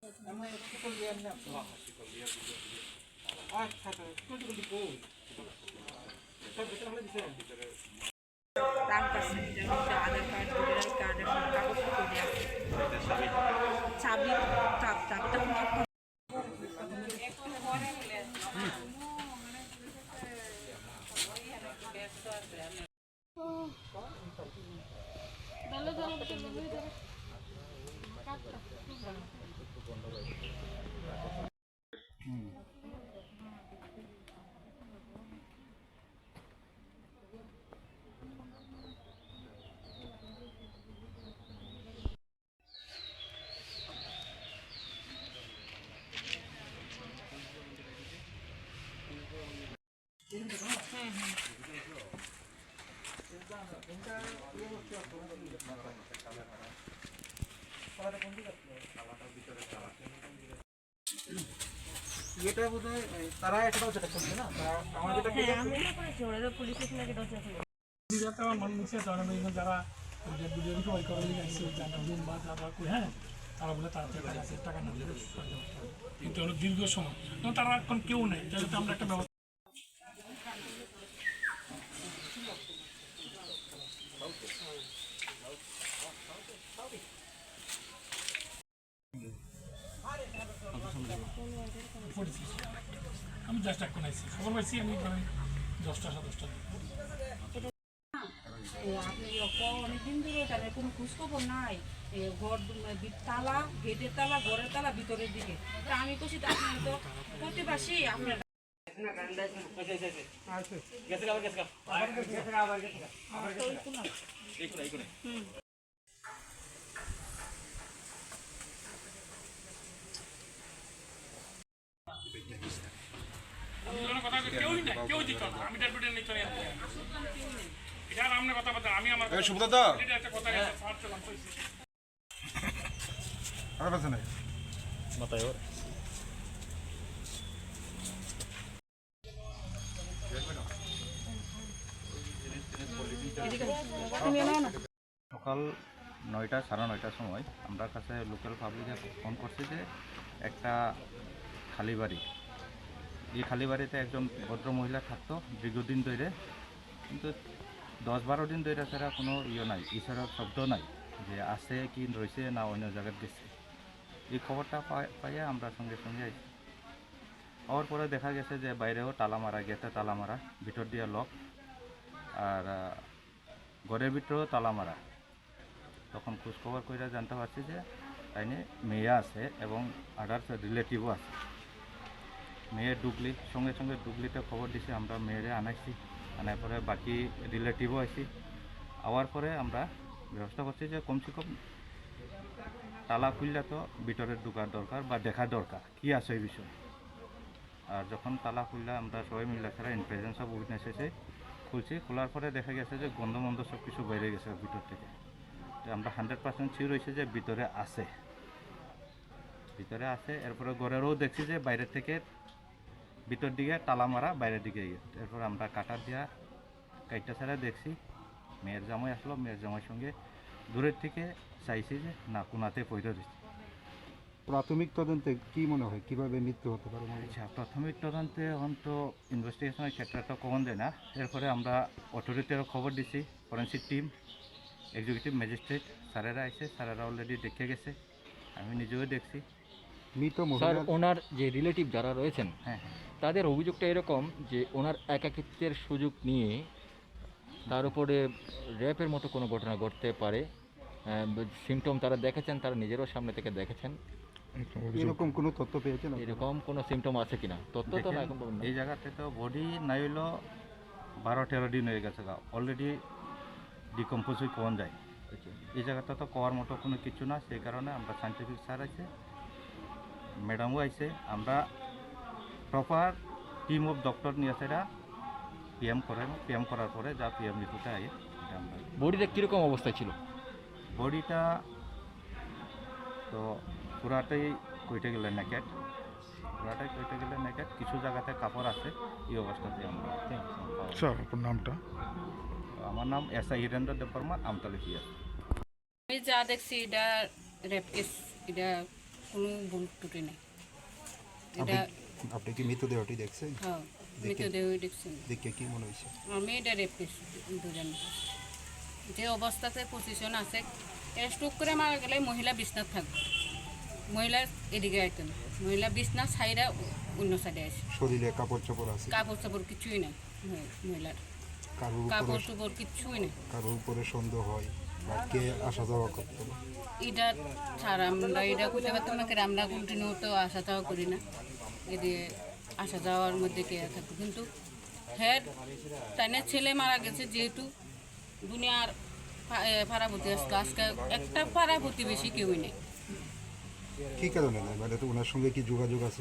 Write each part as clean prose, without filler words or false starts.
আধার card voter কার্ডের সব কাগজপত্র দেওয়া চাবি চাবিটা এটা বোধহয় তারা এটাও যেটা করছে না আমার যেটা আমি না করেছি ওরা তো পুলিশ স্টেশনে কেটে আছে যেটা আমার মন নিচে তারা যারা ভিডিও সবাই করে লিখেছে যারা রুম বা যারা হ্যাঁ তারা বলে তার টাকা না দিলে কিন্তু অনেক দীর্ঘ সময় তারা এখন কেউ নেই যাতে আমরা একটা ব্যবস্থা আমি জাস্ট এখন আইসি খবর পাইছি আমি ধরেন 10টা 10টা অনেকদিন ধরে তাদের কোনো খোঁজখবর নাই ঘর তালা গেটের তালা ঘরের তালা ভিতরের দিকে তা আমি করছি আপনার তো প্রতিবাসী আপনার সকাল 9টা 9:30টার সময় আমরা কাছে লোকাল পাবলিকে ফোন করছি যে একটা খালি বাড়ি এই খালি বাড়িতে একজন ভদ্র মহিলা থাকতো দীর্ঘদিন ধরে কিন্তু 10-12 দিন ধরে ছাড়া কোনো নাই ঈশ্বরের শব্দ নাই যে আছে কি রয়েছে না অন্য জায়গায় গেছে এই খবরটা পাইয়া আমরা সঙ্গে সঙ্গে আইছি হওয়ার পরে দেখা গেছে যে বাইরেও তালা মারা গেটে তালা মারা ভিতর দিয়ে লক আর ঘরের ভিতরেও তালা মারা তখন খোঁজখবর করে জানতে পারছি যে তাইনে মেয়ে আছে এবং আদার্স রিলেটিভও আছে মেয়ে ডুগলি সঙ্গে সঙ্গে ডুগলিতে খবর দিছি আমরা মেয়েরে আনাইছি আনার পরে বাকি রিলেটিভও আইছি আওয়ার পরে আমরা ব্যবস্থা করছি যে কমসে কম তালা খুললে তো ভিতরে ঢোকার দরকার বা দেখা দরকার কি আছে এই বিষয়ে আর যখন তালা খুললে আমরা সবাই মিলে ছাড়া ইন প্রেজেন্স অফ উইটনেস এসে খুলছি খোলার পরে দেখা গেছে যে গন্ধ সব কিছু বাইরে গেছে ভিতর থেকে তো আমরা 100% শিওর হয়েছে যে ভিতরে আছে এরপরে ঘরেরও দেখছি যে বাইরের থেকে ভিতর দিকে তালা মারা বাইরের দিকে এরপর আমরা কাটার দিয়া কাইটটা ছাড়া দেখছি মেয়ের জামাই আসলো মেয়ের জামাইয়ের সঙ্গে দূরের থেকে চাইছি যে না কোনাতে পয়সা দিচ্ছি প্রাথমিক তদন্তে কি মনে হয় কিভাবে মৃত্যু হতে পারে আচ্ছা প্রাথমিক তদন্তে এখন তো ইনভেস্টিগেশনের ক্ষেত্রটা কমন যায় না এরপরে আমরা অথরিটিরও খবর দিছি ফরেন্সিক টিম এক্সিকিউটিভ ম্যাজিস্ট্রেট স্যারেরা আছে স্যারেরা অলরেডি দেখে গেছে আমি নিজেও দেখছি স্যার ওনার যে রিলেটিভ যারা রয়েছেন হ্যাঁ তাদের অভিযোগটা এরকম যে ওনার একাকিত্বের সুযোগ নিয়ে তার উপরে র্যাপের মতো কোনো ঘটনা ঘটতে পারে সিমটম তারা দেখেছেন তারা নিজেরও সামনে থেকে দেখেছেন এরকম কোনো তথ্য পেয়েছেন এরকম কোনো সিমটম আছে কিনা তথ্য তো না এখন এই জায়গাতে তো বডি নাই হইলো 12-13 দিন হয়ে গেছে অলরেডি ডিকম্পোজ হয়ে কমন যায় এই জায়গাটা তো কোয়ার মতো কোনো কিছু না সেই কারণে আমরা সায়েন্টিফিক স্যার আছে ম্যাডামও আইছে আমরা প্রপার টিম অফ ডক্টর নিয়ে সেটা পিএম করার পরে যা পিএম রিপোর্টে আই আমরা বডিটা কীরকম অবস্থায় ছিল বডিটা তো পুরাটাই কইটে গেলে নেকেট কিছু জায়গাতে কাপড় আছে এই অবস্থাতে আমরা স্যার আপনার নামটা আমার নাম এসআই হিরেন্দ্র দেববর্মা আমতলী পিএস আমি যা দেখছি এটা রেপ কেস এটা কোনো ভুল ত্রুটি নেই। এটা আপনি কি মৃতদেহটি দেখছেন? হ্যাঁ মৃতদেহ দেখছেন। দেখে কি মনে হয়েছে? আমি এটা রেপ কেস দুজন যে অবস্থাতে পজিশন আছে স্ট্রোক করে মারা গেলে মহিলা বিছনাথ থাকবে, মহিলা এদিকে আইতেন, মহিলা বিছনাথ সাইডে অন্য সাইডে আসে, শরীরে কাপড় চোপড় আছে? কাপড় চাপড় কিছুই নেই মহিলার, কারোর কাপড় উপরে চোপড় কিছুই নেই। কারোর উপরে সন্দেহ হয় বা কে আসা যাওয়া করতো? এটা ছাড়া আমরা এটা করতে পারতাম না, কারণ আমরা কন্টিনিউ তো আসা যাওয়া করি না, এদিকে আসা যাওয়ার মধ্যে কে থাকতো। কিন্তু হ্যাঁ তাই না, ছেলে মারা গেছে যেহেতু দুনিয়ার পাড়া প্রতি আসতো, আজকে একটা পাড়া প্রতিবেশী কেউই নেই। কি কারণে নেই, মানে তো ওনার সঙ্গে কি যোগাযোগ আছে?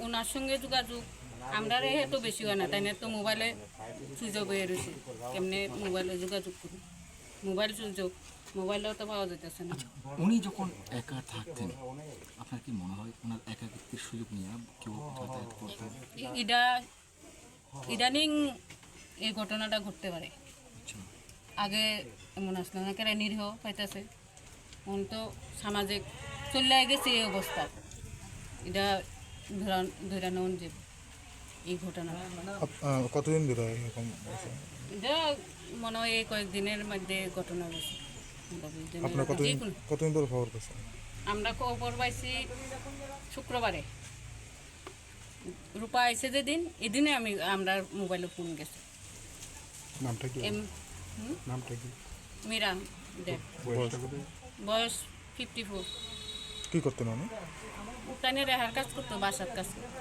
ওনার সঙ্গে যোগাযোগ আমরা তো বেশি হয় না, তাই না, তো মোবাইলে সুযোগ হয়ে রয়েছে, কেমনে মোবাইলে যোগাযোগ করি, মোবাইল সুযোগ, মোবাইলেও তো পাওয়া যেতেছে না। উনি যখন একা থাকতেন আপনার কি মনে হয় ওনার একাকিত্বের সুযোগ নিয়ে কেউ যাতায়াত করতো? এটা ইদানিং এই ঘটনাটা ঘটতে পারে, আচ্ছা, আগে এমন আসলো না, কেন নিরীহ পাইতেছে, এখন তো সামাজিক চলে গেছে এই অবস্থা, এটা ধরানো যে এই ঘটনা কতদিন ধরে এরকম হয়েছে? এটা মনে হয় এই কয়েকদিনের মধ্যে ঘটনা হয়েছে। আপনার কতদিন ধরে খবর পেয়েছেন? আমরা খবর পাইছি শুক্রবারে, রূপা আইসে যেদিন এদিনে আমরা মোবাইলে ফোন গেছে। নামটা কি? হুম? নামটা কি? মীরা দেব, বয়সটা কত? বয়স 54। কি করতেন উনি? তাই রেহার কাজ করতো, বাসার কাজ করতো।